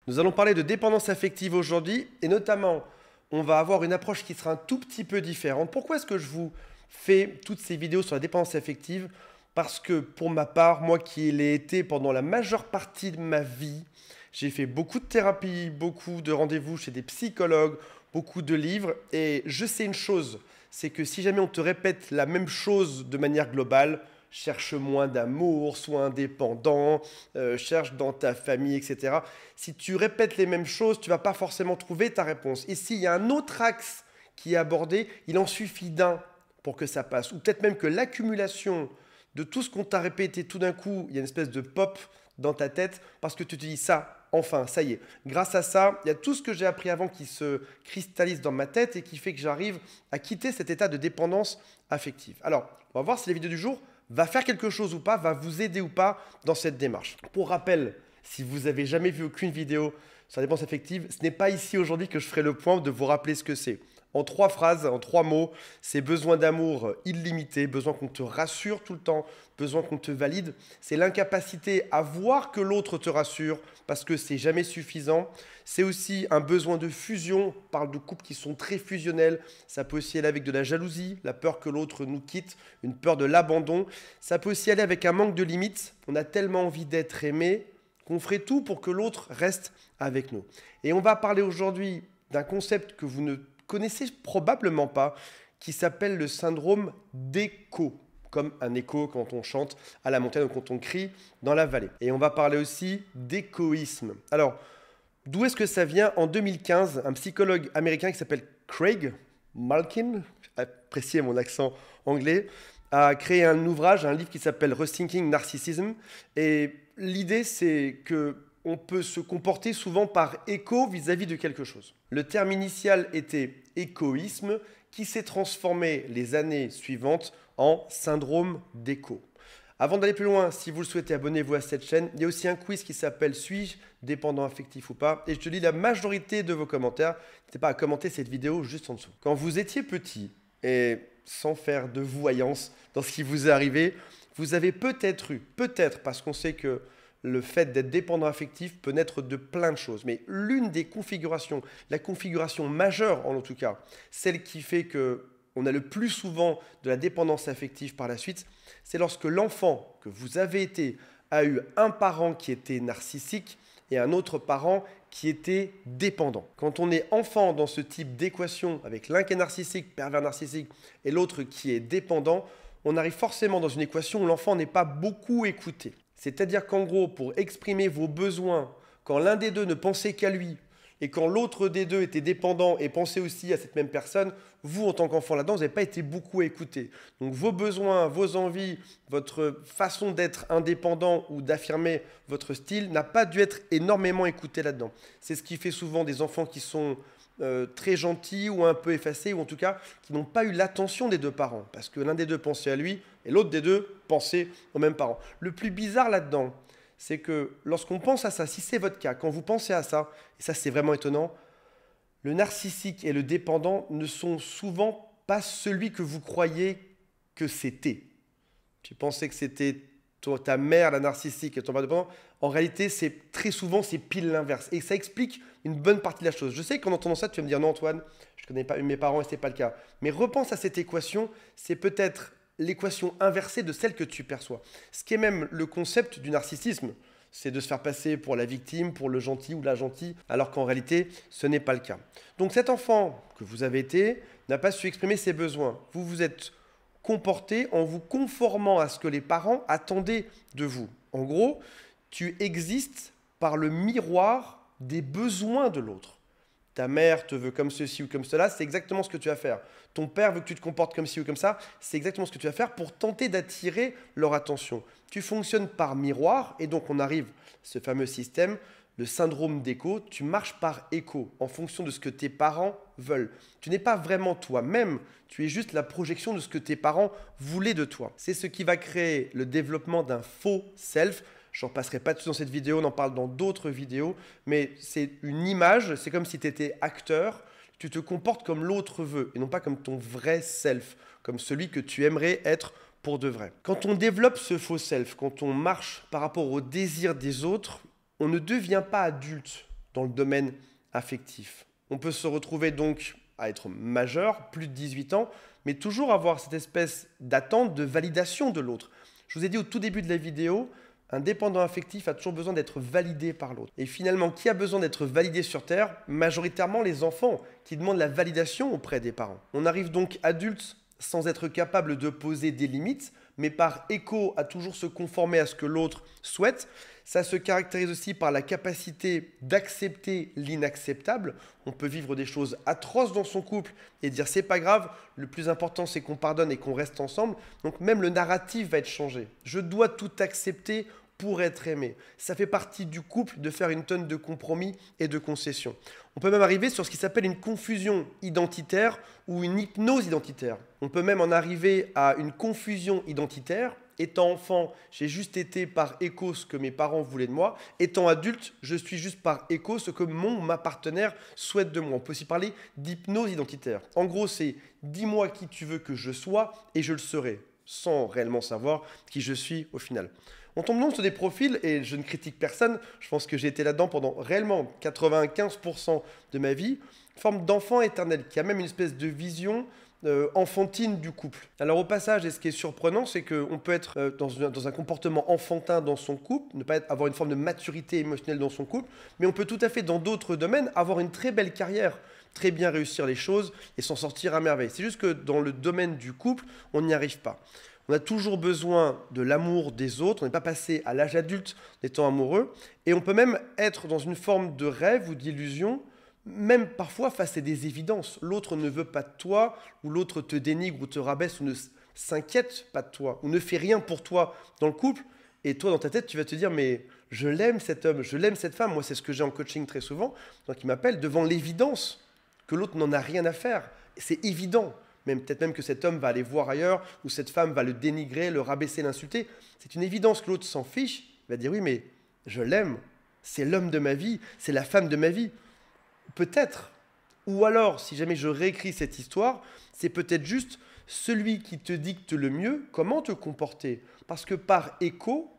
Nous allons parler de dépendance affective aujourd'hui et notamment, on va avoir une approche qui sera un tout petit peu différente. Pourquoi est-ce que je vous fais toutes ces vidéos sur la dépendance affective? Parce que pour ma part, moi qui l'ai été pendant la majeure partie de ma vie, j'ai fait beaucoup de thérapie, beaucoup de rendez-vous chez des psychologues, beaucoup de livres et je sais une chose, c'est que si jamais on te répète la même chose de manière globale, cherche moins d'amour, sois indépendant, cherche dans ta famille, etc. Si tu répètes les mêmes choses, tu ne vas pas forcément trouver ta réponse. Et s'il y a un autre axe qui est abordé, il en suffit d'un pour que ça passe. Ou peut-être même que l'accumulation de tout ce qu'on t'a répété tout d'un coup, il y a une espèce de pop dans ta tête parce que tu te dis ça, enfin, ça y est. Grâce à ça, il y a tout ce que j'ai appris avant qui se cristallise dans ma tête et qui fait que j'arrive à quitter cet état de dépendance affective. Alors, on va voir si la vidéo du jour va faire quelque chose ou pas, va vous aider ou pas dans cette démarche. Pour rappel, si vous n'avez jamais vu aucune vidéo sur la dépendance affective, ce n'est pas ici aujourd'hui que je ferai le point de vous rappeler ce que c'est. En 3 phrases, en 3 mots, c'est besoin d'amour illimité, besoin qu'on te rassure tout le temps, besoin qu'on te valide. C'est l'incapacité à voir que l'autre te rassure parce que c'est jamais suffisant. C'est aussi un besoin de fusion. On parle de couples qui sont très fusionnels. Ça peut aussi aller avec de la jalousie, la peur que l'autre nous quitte, une peur de l'abandon. Ça peut aussi aller avec un manque de limites. On a tellement envie d'être aimé qu'on ferait tout pour que l'autre reste avec nous. Et on va parler aujourd'hui d'un concept que vous ne connaissez probablement pas, qui s'appelle le syndrome d'écho, comme un écho quand on chante à la montagne ou quand on crie dans la vallée. Et on va parler aussi d'échoïsme. Alors, d'où est-ce que ça vient? En 2015, un psychologue américain qui s'appelle Craig Malkin, appréciez mon accent anglais, a créé un ouvrage, un livre qui s'appelle Rethinking Narcissism. Et l'idée, c'est que on peut se comporter souvent par écho vis-à-vis de quelque chose. Le terme initial était échoïsme, qui s'est transformé les années suivantes en syndrome d'écho. Avant d'aller plus loin, si vous le souhaitez, abonnez-vous à cette chaîne. Il y a aussi un quiz qui s'appelle « Suis-je dépendant affectif ou pas ?» Et je te lis la majorité de vos commentaires. N'hésitez pas à commenter cette vidéo juste en dessous. Quand vous étiez petit, et sans faire de voyance dans ce qui vous est arrivé, vous avez peut-être parce qu'on sait que le fait d'être dépendant affectif peut naître de plein de choses. Mais l'une des configurations, la configuration majeure en tout cas, celle qui fait qu'on a le plus souvent de la dépendance affective par la suite, c'est lorsque l'enfant que vous avez été a eu un parent qui était narcissique et un autre parent qui était dépendant. Quand on est enfant dans ce type d'équation avec l'un qui est narcissique, pervers narcissique, et l'autre qui est dépendant, on arrive forcément dans une équation où l'enfant n'est pas beaucoup écouté. C'est-à-dire qu'en gros, pour exprimer vos besoins, quand l'un des deux ne pensait qu'à lui, et quand l'autre des deux était dépendant et pensait aussi à cette même personne, vous, en tant qu'enfant là-dedans, vous n'avez pas été beaucoup écouté. Donc vos besoins, vos envies, votre façon d'être indépendant ou d'affirmer votre style n'a pas dû être énormément écouté là-dedans. C'est ce qui fait souvent des enfants qui sont très gentils ou un peu effacés, ou en tout cas qui n'ont pas eu l'attention des deux parents, parce que l'un des deux pensait à lui et l'autre des deux pensait aux mêmes parents. Le plus bizarre là-dedans, c'est que lorsqu'on pense à ça, si c'est votre cas, quand vous pensez à ça, et ça c'est vraiment étonnant, le narcissique et le dépendant ne sont souvent pas celui que vous croyez que c'était. Tu pensais que c'était ta mère, la narcissique, et ton père dépendant. En réalité, c'est très souvent, c'est pile l'inverse. Et ça explique une bonne partie de la chose. Je sais qu'en entendant ça, tu vas me dire, non Antoine, je ne connais pas mes parents et ce n'est pas le cas. Mais repense à cette équation, c'est peut-être l'équation inversée de celle que tu perçois. Ce qui est même le concept du narcissisme, c'est de se faire passer pour la victime, pour le gentil ou la gentille, alors qu'en réalité, ce n'est pas le cas. Donc cet enfant que vous avez été n'a pas su exprimer ses besoins. Vous vous êtes comporté en vous conformant à ce que les parents attendaient de vous. En gros, tu existes par le miroir des besoins de l'autre. Ta mère te veut comme ceci ou comme cela, c'est exactement ce que tu vas faire. Ton père veut que tu te comportes comme ci ou comme ça, c'est exactement ce que tu vas faire pour tenter d'attirer leur attention. Tu fonctionnes par miroir et donc on arrive à ce fameux système, le syndrome d'écho, tu marches par écho en fonction de ce que tes parents veulent. Tu n'es pas vraiment toi-même, tu es juste la projection de ce que tes parents voulaient de toi. C'est ce qui va créer le développement d'un faux self. Je n'en passerai pas dessus dans cette vidéo, on en parle dans d'autres vidéos, mais c'est une image, c'est comme si tu étais acteur, tu te comportes comme l'autre veut et non pas comme ton vrai self, comme celui que tu aimerais être pour de vrai. Quand on développe ce faux self, quand on marche par rapport au désir des autres, on ne devient pas adulte dans le domaine affectif. On peut se retrouver donc à être majeur, plus de 18 ans, mais toujours avoir cette espèce d'attente de validation de l'autre. Je vous ai dit au tout début de la vidéo, un dépendant affectif a toujours besoin d'être validé par l'autre. Et finalement, qui a besoin d'être validé sur Terre? Majoritairement les enfants qui demandent la validation auprès des parents. On arrive donc adulte sans être capable de poser des limites, mais par écho à toujours se conformer à ce que l'autre souhaite. Ça se caractérise aussi par la capacité d'accepter l'inacceptable. On peut vivre des choses atroces dans son couple et dire c'est pas grave, le plus important c'est qu'on pardonne et qu'on reste ensemble. Donc même le narratif va être changé. Je dois tout accepter pour être aimé. Ça fait partie du couple de faire une tonne de compromis et de concessions. On peut même arriver sur ce qui s'appelle une confusion identitaire ou une hypnose identitaire. On peut même en arriver à une confusion identitaire. Étant enfant, j'ai juste été par écho ce que mes parents voulaient de moi. Étant adulte, je suis juste par écho ce que ma partenaire souhaite de moi. On peut aussi parler d'hypnose identitaire. En gros, c'est dis-moi qui tu veux que je sois et je le serai, sans réellement savoir qui je suis au final. On tombe donc sur des profils, et je ne critique personne, je pense que j'ai été là-dedans pendant réellement 95% de ma vie, une forme d'enfant éternel, qui a même une espèce de vision enfantine du couple. Alors au passage, et ce qui est surprenant, c'est qu'on peut être dans un comportement enfantin dans son couple, ne pas avoir une forme de maturité émotionnelle dans son couple, mais on peut tout à fait dans d'autres domaines avoir une très belle carrière, très bien réussir les choses et s'en sortir à merveille. C'est juste que dans le domaine du couple, on n'y arrive pas. On a toujours besoin de l'amour des autres, on n'est pas passé à l'âge adulte en étant amoureux, et on peut même être dans une forme de rêve ou d'illusion, même parfois face à des évidences. L'autre ne veut pas de toi, ou l'autre te dénigre ou te rabaisse, ou ne s'inquiète pas de toi, ou ne fait rien pour toi dans le couple, et toi dans ta tête tu vas te dire mais je l'aime cet homme, je l'aime cette femme. Moi c'est ce que j'ai en coaching très souvent, donc il m'appelle devant l'évidence que l'autre n'en a rien à faire, c'est évident. Peut-être même que cet homme va aller voir ailleurs, ou cette femme va le dénigrer, le rabaisser, l'insulter. C'est une évidence que l'autre s'en fiche. Il va dire oui, mais je l'aime. C'est l'homme de ma vie, c'est la femme de ma vie. Peut-être. Ou alors, si jamais je réécris cette histoire, c'est peut-être juste celui qui te dicte le mieux comment te comporter. Parce que par écho,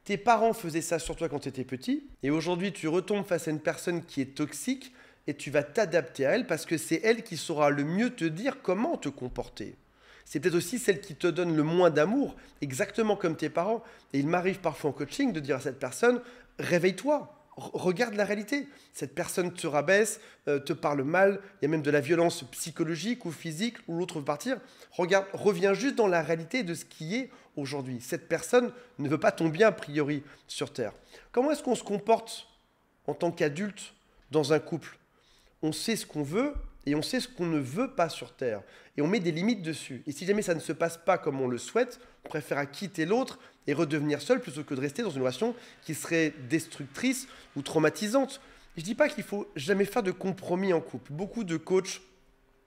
tes parents faisaient ça sur toi quand tu étais petit, et aujourd'hui tu retombes face à une personne qui est toxique, et tu vas t'adapter à elle parce que c'est elle qui saura le mieux te dire comment te comporter. C'est peut-être aussi celle qui te donne le moins d'amour, exactement comme tes parents. Et il m'arrive parfois en coaching de dire à cette personne, réveille-toi, regarde la réalité. Cette personne te rabaisse, te parle mal, il y a même de la violence psychologique ou physique, où l'autre veut partir. Regarde, reviens juste dans la réalité de ce qui est aujourd'hui. Cette personne ne veut pas ton bien a priori sur Terre. Comment est-ce qu'on se comporte en tant qu'adulte dans un couple? On sait ce qu'on veut et on sait ce qu'on ne veut pas sur Terre. Et on met des limites dessus. Et si jamais ça ne se passe pas comme on le souhaite, on préfère quitter l'autre et redevenir seul plutôt que de rester dans une relation qui serait destructrice ou traumatisante. Je ne dis pas qu'il faut jamais faire de compromis en couple. Beaucoup de coachs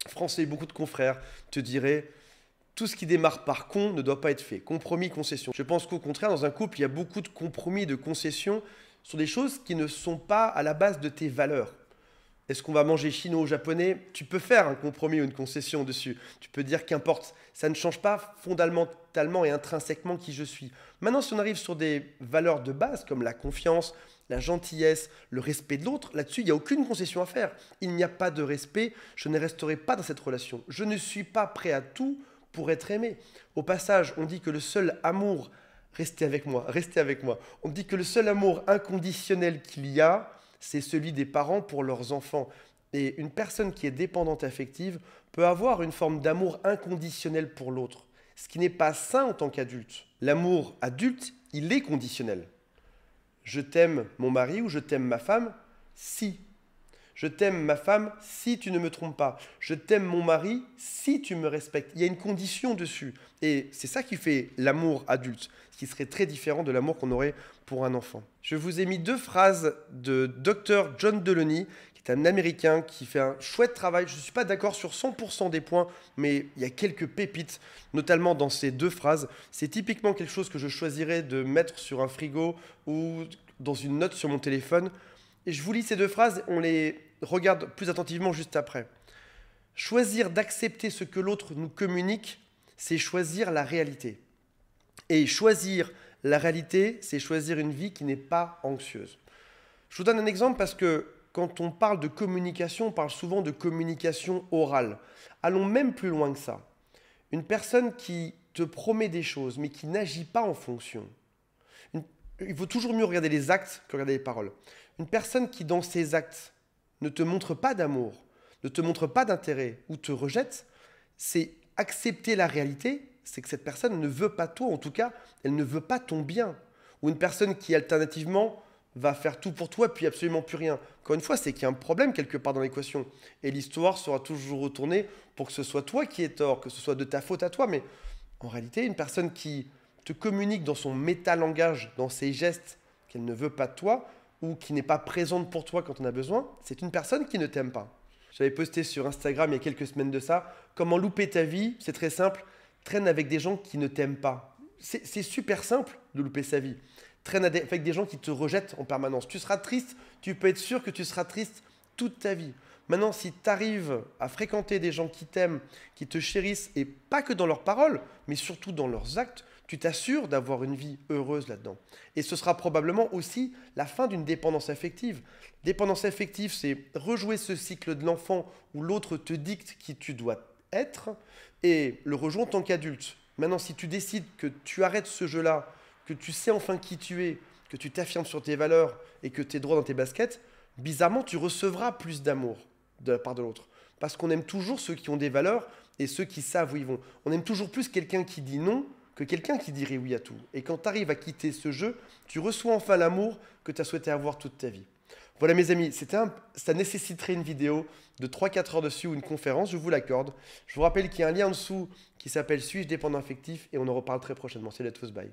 français, beaucoup de confrères te diraient tout ce qui démarre par con ne doit pas être fait. Compromis, concession. Je pense qu'au contraire, dans un couple, il y a beaucoup de compromis, de concessions sur des choses qui ne sont pas à la base de tes valeurs. Est-ce qu'on va manger chinois ou japonais? Tu peux faire un compromis ou une concession dessus. Tu peux dire qu'importe, ça ne change pas fondamentalement et intrinsèquement qui je suis. Maintenant, si on arrive sur des valeurs de base comme la confiance, la gentillesse, le respect de l'autre, là-dessus, il n'y a aucune concession à faire. Il n'y a pas de respect, je ne resterai pas dans cette relation. Je ne suis pas prêt à tout pour être aimé. Au passage, on dit que le seul amour, restez avec moi, on dit que le seul amour inconditionnel qu'il y a, c'est celui des parents pour leurs enfants. Et une personne qui est dépendante affective peut avoir une forme d'amour inconditionnel pour l'autre, ce qui n'est pas sain en tant qu'adulte. L'amour adulte, il est conditionnel. Je t'aime mon mari ou je t'aime ma femme si. Je t'aime ma femme si tu ne me trompes pas. Je t'aime mon mari si tu me respectes. Il y a une condition dessus. Et c'est ça qui fait l'amour adulte, ce qui serait très différent de l'amour qu'on aurait pour un enfant. Je vous ai mis 2 phrases de Dr. John Delony, qui est un Américain qui fait un chouette travail. Je ne suis pas d'accord sur 100% des points, mais il y a quelques pépites, notamment dans ces 2 phrases. C'est typiquement quelque chose que je choisirais de mettre sur un frigo ou dans une note sur mon téléphone. Et je vous lis ces 2 phrases, on les regarde plus attentivement juste après. Choisir d'accepter ce que l'autre nous communique, c'est choisir la réalité. Et choisir la réalité, c'est choisir une vie qui n'est pas anxieuse. Je vous donne un exemple parce que quand on parle de communication, on parle souvent de communication orale. Allons même plus loin que ça. Une personne qui te promet des choses, mais qui n'agit pas en fonction. Il vaut toujours mieux regarder les actes que regarder les paroles. Une personne qui, dans ses actes, ne te montre pas d'amour, ne te montre pas d'intérêt ou te rejette, c'est accepter la réalité, c'est que cette personne ne veut pas toi, en tout cas, elle ne veut pas ton bien. Ou une personne qui, alternativement, va faire tout pour toi puis absolument plus rien. Encore une fois, c'est qu'il y a un problème quelque part dans l'équation. Et l'histoire sera toujours retournée pour que ce soit toi qui aies tort, que ce soit de ta faute à toi. Mais en réalité, une personne qui te communique dans son métalangage, dans ses gestes, qu'elle ne veut pas de toi, ou qui n'est pas présente pour toi quand on a besoin, c'est une personne qui ne t'aime pas. J'avais posté sur Instagram il y a quelques semaines de ça, comment louper ta vie, c'est très simple, traîne avec des gens qui ne t'aiment pas. C'est super simple de louper sa vie. Traîne avec des gens qui te rejettent en permanence. Tu seras triste, tu peux être sûr que tu seras triste toute ta vie. Maintenant, si tu arrives à fréquenter des gens qui t'aiment, qui te chérissent, et pas que dans leurs paroles, mais surtout dans leurs actes, tu t'assures d'avoir une vie heureuse là-dedans. Et ce sera probablement aussi la fin d'une dépendance affective. Dépendance affective, c'est rejouer ce cycle de l'enfant où l'autre te dicte qui tu dois être et le rejouer en tant qu'adulte. Maintenant, si tu décides que tu arrêtes ce jeu-là, que tu sais enfin qui tu es, que tu t'affirmes sur tes valeurs et que tu es droit dans tes baskets, bizarrement, tu recevras plus d'amour de la part de l'autre. Parce qu'on aime toujours ceux qui ont des valeurs et ceux qui savent où ils vont. On aime toujours plus quelqu'un qui dit non que quelqu'un qui dirait oui à tout. Et quand tu arrives à quitter ce jeu, tu reçois enfin l'amour que tu as souhaité avoir toute ta vie. Voilà mes amis, ça nécessiterait une vidéo de 3-4 heures dessus ou une conférence, je vous l'accorde. Je vous rappelle qu'il y a un lien en dessous qui s'appelle « Suis-je dépendant affectif ?» et on en reparle très prochainement. C'est let's bye.